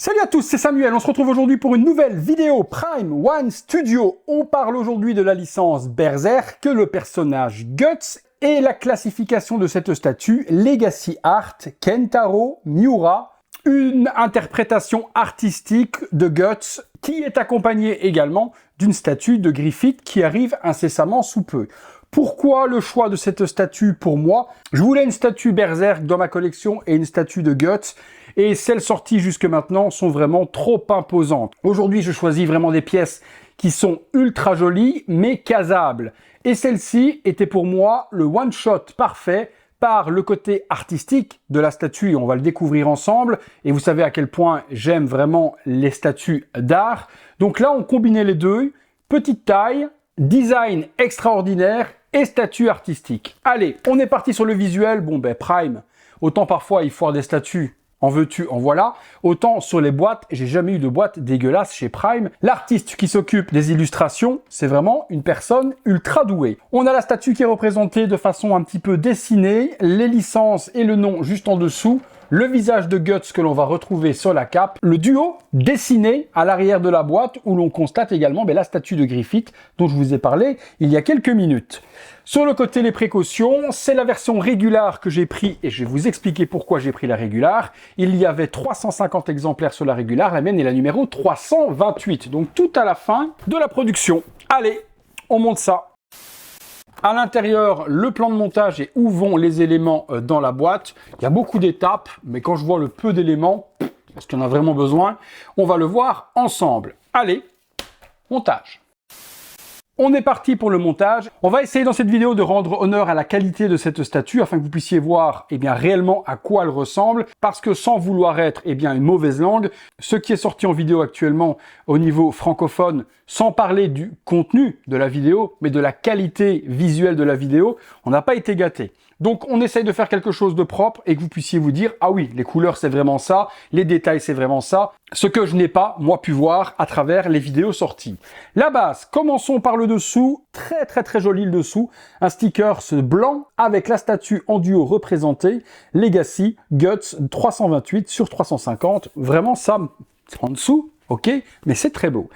Salut à tous, c'est Samuel, on se retrouve aujourd'hui pour une nouvelle vidéo Prime One Studio. On parle aujourd'hui de la licence Berserk, le personnage Guts et la classification de cette statue Legacy Art Kentaro Miura, une interprétation artistique de Guts qui est accompagnée également d'une statue de Griffith qui arrive incessamment sous peu. Pourquoi le choix de cette statue pour moi? Je voulais une statue Berserk dans ma collection et une statue de Guts, et celles sorties jusque maintenant sont vraiment trop imposantes. Aujourd'hui, je choisis vraiment des pièces qui sont ultra jolies, mais casables. Et celle-ci était pour moi le one-shot parfait par le côté artistique de la statue. On va le découvrir ensemble, et vous savez à quel point j'aime vraiment les statues d'art. Donc là, on combinait les deux, petite taille, design extraordinaire et statue artistique. Allez, on est parti sur le visuel. Bon ben Prime, autant parfois il foire des statues, en veux-tu, en voilà. Autant sur les boîtes, j'ai jamais eu de boîte dégueulasse chez Prime. L'artiste qui s'occupe des illustrations, c'est vraiment une personne ultra douée. On a la statue qui est représentée de façon un petit peu dessinée, les licences et le nom juste en dessous, le visage de Guts que l'on va retrouver sur la cape, le duo dessiné à l'arrière de la boîte où l'on constate également la statue de Griffith dont je vous ai parlé il y a quelques minutes. Sur le côté, les précautions, c'est la version régulière que j'ai pris et je vais vous expliquer pourquoi j'ai pris la régulière. Il y avait 350 exemplaires sur la régulière, la mienne est la numéro 328, donc tout à la fin de la production. Allez, on monte ça. À l'intérieur, le plan de montage et où vont les éléments dans la boîte. Il y a beaucoup d'étapes, mais quand je vois le peu d'éléments, est-ce qu'il y en a vraiment besoin? On va le voir ensemble. Allez, montage. On est parti pour le montage. On va essayer dans cette vidéo de rendre honneur à la qualité de cette statue afin que vous puissiez voir réellement à quoi elle ressemble, parce que sans vouloir être une mauvaise langue, ce qui est sorti en vidéo actuellement au niveau francophone, sans parler du contenu de la vidéo, mais de la qualité visuelle de la vidéo, on n'a pas été gâté. Donc on essaye de faire quelque chose de propre et que vous puissiez vous dire, ah oui, les couleurs c'est vraiment ça, les détails c'est vraiment ça, ce que je n'ai pas, moi, pu voir à travers les vidéos sorties. La base, commençons par le dessous, très joli le dessous, un sticker blanc avec la statue en duo représentée, Legacy Guts 328 sur 350, vraiment ça, c'est en dessous, ok, mais c'est très beau.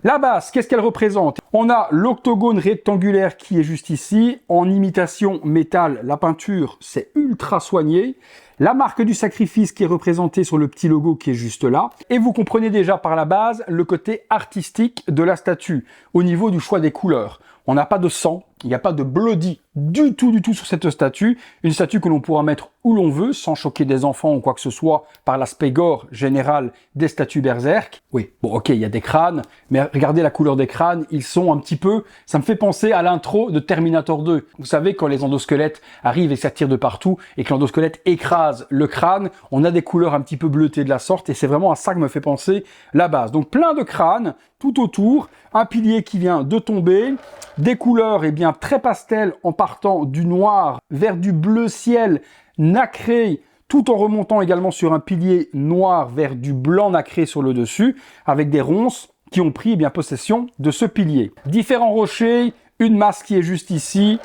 La base, qu'est-ce qu'elle représente? On a l'octogone rectangulaire qui est juste ici, en imitation métal, la peinture, c'est ultra soigné. La marque du sacrifice qui est représentée sur le petit logo qui est juste là. Et vous comprenez déjà par la base le côté artistique de la statue, au niveau du choix des couleurs. On n'a pas de sang, il n'y a pas de bloody du tout sur cette statue. Une statue que l'on pourra mettre où l'on veut, sans choquer des enfants ou quoi que ce soit, par l'aspect gore général des statues Berserk. Oui, bon ok, il y a des crânes, mais regardez la couleur des crânes, ils sont un petit peu... Ça me fait penser à l'intro de Terminator 2. Vous savez, quand les endosquelettes arrivent et s'attirent de partout, et que l'endosquelette écrase le crâne, on a des couleurs un petit peu bleutées de la sorte, et c'est vraiment à ça que me fait penser la base. Donc plein de crânes, tout autour, un pilier qui vient de tomber, des couleurs très pastel en partant du noir vers du bleu ciel nacré, tout en remontant également sur un pilier noir vers du blanc nacré sur le dessus, avec des ronces qui ont pris possession de ce pilier. Différents rochers, une masse qui est juste ici,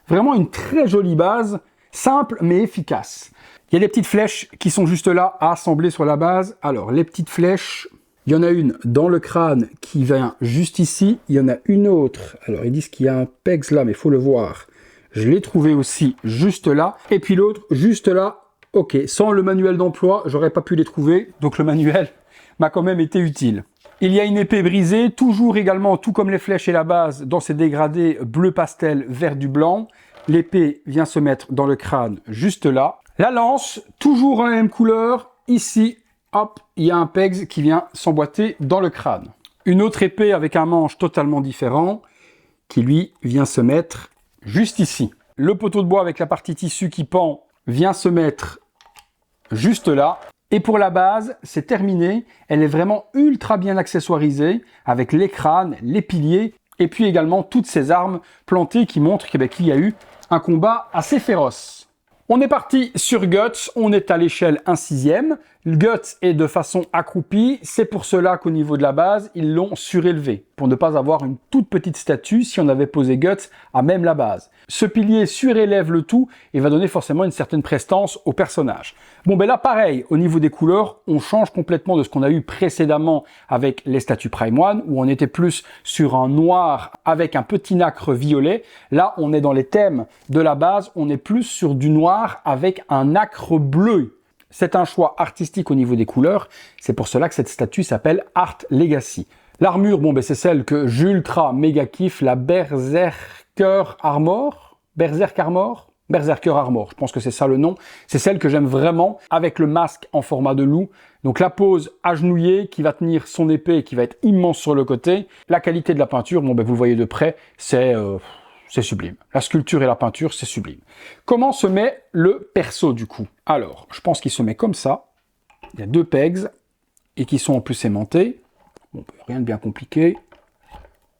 vraiment une très jolie base, simple mais efficace. Il y a des petites flèches qui sont juste là à assembler sur la base. Alors les petites flèches... Il y en a une dans le crâne qui vient juste ici. Il y en a une autre. Alors, ils disent qu'il y a un pegs là, mais il faut le voir. Je l'ai trouvé aussi juste là. Et puis l'autre, juste là. Ok, sans le manuel d'emploi, j'aurais pas pu les trouver. Donc le manuel m'a quand même été utile. Il y a une épée brisée, toujours également, tout comme les flèches et la base, dans ces dégradés bleu pastel vers du blanc. L'épée vient se mettre dans le crâne juste là. La lance, toujours en la même couleur, ici. Hop, il y a un pegs qui vient s'emboîter dans le crâne. Une autre épée avec un manche totalement différent qui lui vient se mettre juste ici. Le poteau de bois avec la partie tissu qui pend vient se mettre juste là. Et pour la base, c'est terminé. Elle est vraiment ultra bien accessoirisée avec les crânes, les piliers et puis également toutes ces armes plantées qui montrent qu'il y a eu un combat assez féroce. On est parti sur Guts, on est à l'échelle 1/6. Le Guts est de façon accroupie, c'est pour cela qu'au niveau de la base, ils l'ont surélevé, pour ne pas avoir une toute petite statue si on avait posé Guts à même la base. Ce pilier surélève le tout et va donner forcément une certaine prestance au personnage. Bon ben là pareil, au niveau des couleurs, on change complètement de ce qu'on a eu précédemment avec les statues Prime One, où on était plus sur un noir avec un petit nacre violet. Là, on est dans les thèmes de la base, on est plus sur du noir avec un nacre bleu. C'est un choix artistique au niveau des couleurs, c'est pour cela que cette statue s'appelle Art Legacy. L'armure, bon ben c'est celle que j'ultra méga kiffe, la Berserker Armor, Berserker Armor, je pense que c'est ça le nom. C'est celle que j'aime vraiment, avec le masque en format de loup. Donc la pose agenouillée qui va tenir son épée et qui va être immense sur le côté. La qualité de la peinture, bon ben vous le voyez de près, c'est sublime. La sculpture et la peinture, c'est sublime. Comment se met le perso du coup? Alors, je pense qu'il se met comme ça. Il y a 2 pegs et qui sont en plus aimantés. Bon, rien de bien compliqué.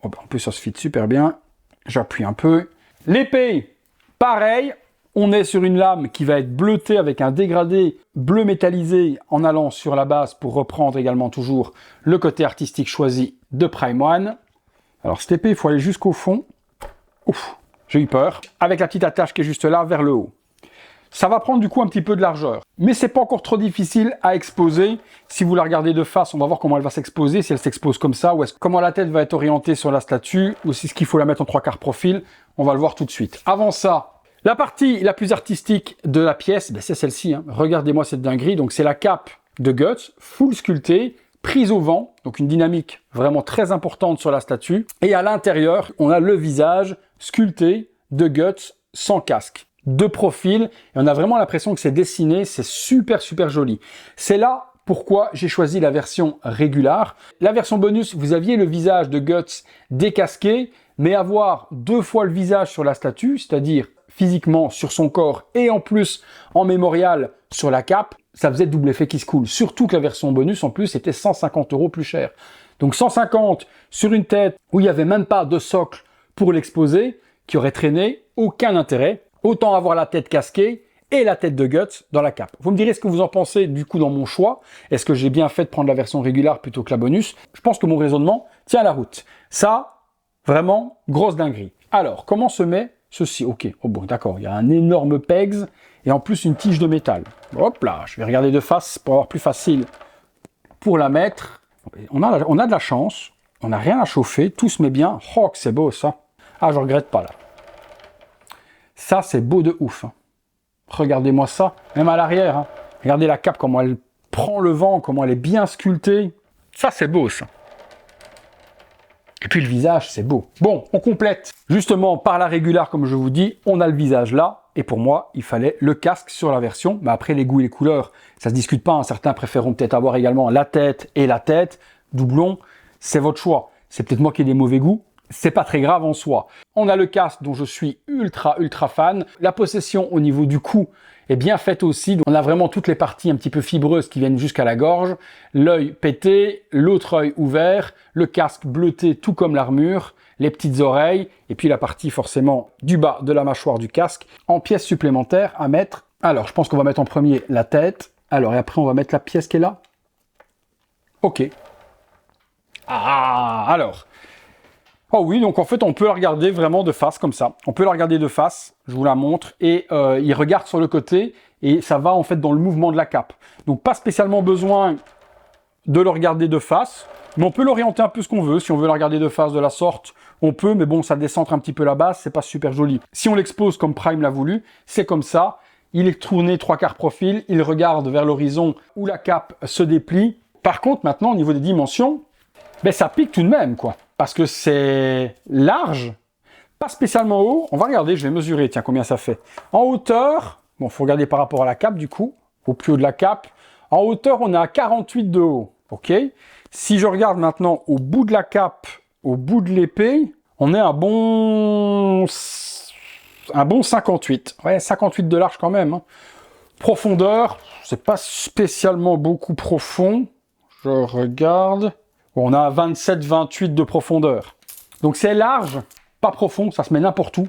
Oh, ben, en plus, ça se fit super bien. J'appuie un peu. L'épée, pareil. On est sur une lame qui va être bleutée avec un dégradé bleu métallisé en allant sur la base pour reprendre également toujours le côté artistique choisi de Prime One. Alors, cette épée, il faut aller jusqu'au fond. Ouf, j'ai eu peur. Avec la petite attache qui est juste là, vers le haut. Ça va prendre du coup un petit peu de largeur. Mais c'est pas encore trop difficile à exposer. Si vous la regardez de face, on va voir comment elle va s'exposer. Si elle s'expose comme ça, ou comment la tête va être orientée sur la statue, ou si ce qu'il faut la mettre en 3/4 profil. On va le voir tout de suite. Avant ça, la partie la plus artistique de la pièce, ben c'est celle-ci. Hein. Regardez-moi cette dinguerie. Donc c'est la cape de Guts, full sculptée, prise au vent. Donc une dynamique vraiment très importante sur la statue. Et à l'intérieur, on a le visage sculpté de Guts sans casque. De profil, et on a vraiment l'impression que c'est dessiné, c'est super joli. C'est là pourquoi j'ai choisi la version régulière. La version bonus, vous aviez le visage de Guts décasqué, mais avoir 2 fois le visage sur la statue, c'est-à-dire physiquement sur son corps et en plus en mémorial sur la cape, ça faisait double effet qui se coule. Surtout que la version bonus en plus était 150 € plus cher. Donc 150 sur une tête où il n'y avait même pas de socle pour l'exposer, qui aurait traîné, aucun intérêt. Autant avoir la tête casquée et la tête de Guts dans la cape. Vous me direz ce que vous en pensez du coup dans mon choix. Est-ce que j'ai bien fait de prendre la version régulière plutôt que la bonus? Je pense que mon raisonnement tient la route. Ça, vraiment, grosse dinguerie. Alors, comment se met ceci? Ok, oh bon, d'accord, il y a un énorme pegs et en plus une tige de métal. Hop là, je vais regarder de face pour avoir plus facile pour la mettre. On a de la chance, on n'a rien à chauffer, tout se met bien. Oh, que c'est beau ça. Ah, je regrette pas là. Ça, c'est beau de ouf. Hein. Regardez-moi ça, même à l'arrière. Hein. Regardez la cape, comment elle prend le vent, comment elle est bien sculptée. Ça, c'est beau, ça. Et puis le visage, c'est beau. Bon, on complète. Justement, par la régulière, comme je vous dis, on a le visage là. Et pour moi, il fallait le casque sur la version. Mais après, les goûts et les couleurs, ça se discute pas. Hein. Certains préféreront peut-être avoir également la tête et la tête. Doublon, c'est votre choix. C'est peut-être moi qui ai des mauvais goûts. C'est pas très grave en soi. On a le casque dont je suis ultra fan. La possession au niveau du cou est bien faite aussi. On a vraiment toutes les parties un petit peu fibreuses qui viennent jusqu'à la gorge. L'œil pété, l'autre œil ouvert, le casque bleuté tout comme l'armure, les petites oreilles, et puis la partie forcément du bas de la mâchoire du casque en pièces supplémentaires à mettre. Alors, je pense qu'on va mettre en premier la tête. Alors, et après, on va mettre la pièce qui est là. Ok. Ah, alors... Oh oui, donc en fait, on peut la regarder vraiment de face, comme ça. On peut la regarder de face, je vous la montre, et il regarde sur le côté, et ça va en fait dans le mouvement de la cape. Donc pas spécialement besoin de le regarder de face, mais on peut l'orienter un peu ce qu'on veut. Si on veut la regarder de face de la sorte, on peut, mais bon, ça décentre un petit peu la base, c'est pas super joli. Si on l'expose comme Prime l'a voulu, c'est comme ça. Il est tourné 3/4 profil, il regarde vers l'horizon où la cape se déplie. Par contre, maintenant, au niveau des dimensions, ben ça pique tout de même, quoi. Parce que c'est large, pas spécialement haut. On va regarder, je vais mesurer, tiens, combien ça fait. En hauteur, bon, faut regarder par rapport à la cape, du coup, au plus haut de la cape. En hauteur, on est à 48 de haut, ok? Si je regarde maintenant au bout de la cape, au bout de l'épée, on est un bon 58. Ouais, 58 de large quand même. Hein. Profondeur, c'est pas spécialement beaucoup profond. Je regarde... On a 27-28 de profondeur. Donc c'est large, pas profond, ça se met n'importe où.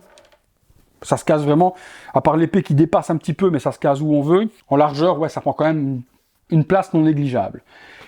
Ça se casse vraiment, à part l'épée qui dépasse un petit peu, mais ça se casse où on veut. En largeur, ouais, ça prend quand même une place non négligeable.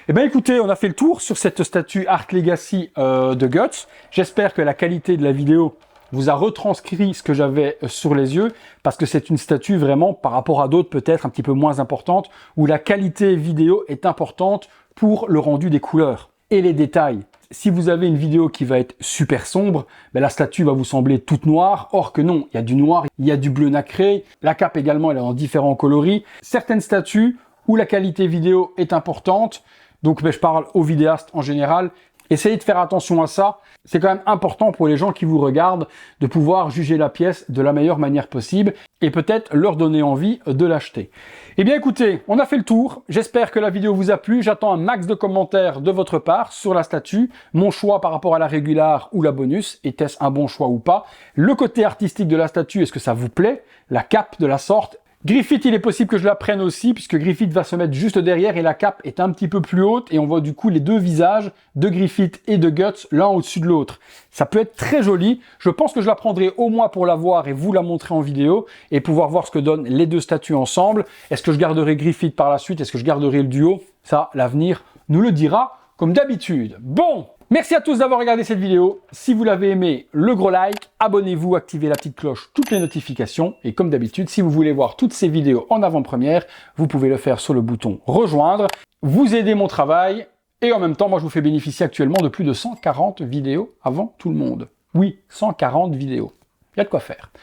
Eh bien écoutez, on a fait le tour sur cette statue Art Legacy de Guts. J'espère que la qualité de la vidéo vous a retranscrit ce que j'avais sur les yeux, parce que c'est une statue vraiment, par rapport à d'autres peut-être un petit peu moins importante, où la qualité vidéo est importante pour le rendu des couleurs et les détails. Si vous avez une vidéo qui va être super sombre, ben la statue va vous sembler toute noire, or que non, il y a du noir, il y a du bleu nacré, la cape également elle est en différents coloris. Certaines statues où la qualité vidéo est importante, donc ben, je parle aux vidéastes en général, essayez de faire attention à ça. C'est quand même important pour les gens qui vous regardent de pouvoir juger la pièce de la meilleure manière possible et peut-être leur donner envie de l'acheter. Eh bien écoutez, on a fait le tour. J'espère que la vidéo vous a plu. J'attends un max de commentaires de votre part sur la statue. Mon choix par rapport à la régulière ou la bonus. Était-ce un bon choix ou pas? Le côté artistique de la statue, est-ce que ça vous plaît? La cape de la sorte? Griffith, il est possible que je la prenne aussi, puisque Griffith va se mettre juste derrière et la cape est un petit peu plus haute et on voit du coup les deux visages de Griffith et de Guts, l'un au-dessus de l'autre. Ça peut être très joli. Je pense que je la prendrai au moins pour la voir et vous la montrer en vidéo et pouvoir voir ce que donnent les deux statues ensemble. Est-ce que je garderai Griffith par la suite? Est-ce que je garderai le duo? Ça, l'avenir nous le dira comme d'habitude. Bon! Merci à tous d'avoir regardé cette vidéo. Si vous l'avez aimé, le gros like, abonnez-vous, activez la petite cloche, toutes les notifications. Et comme d'habitude, si vous voulez voir toutes ces vidéos en avant-première, vous pouvez le faire sur le bouton rejoindre. Vous aidez mon travail. Et en même temps, moi, je vous fais bénéficier actuellement de plus de 140 vidéos avant tout le monde. Oui, 140 vidéos. Il y a de quoi faire.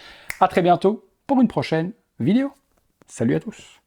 À très bientôt pour une prochaine vidéo. Salut à tous.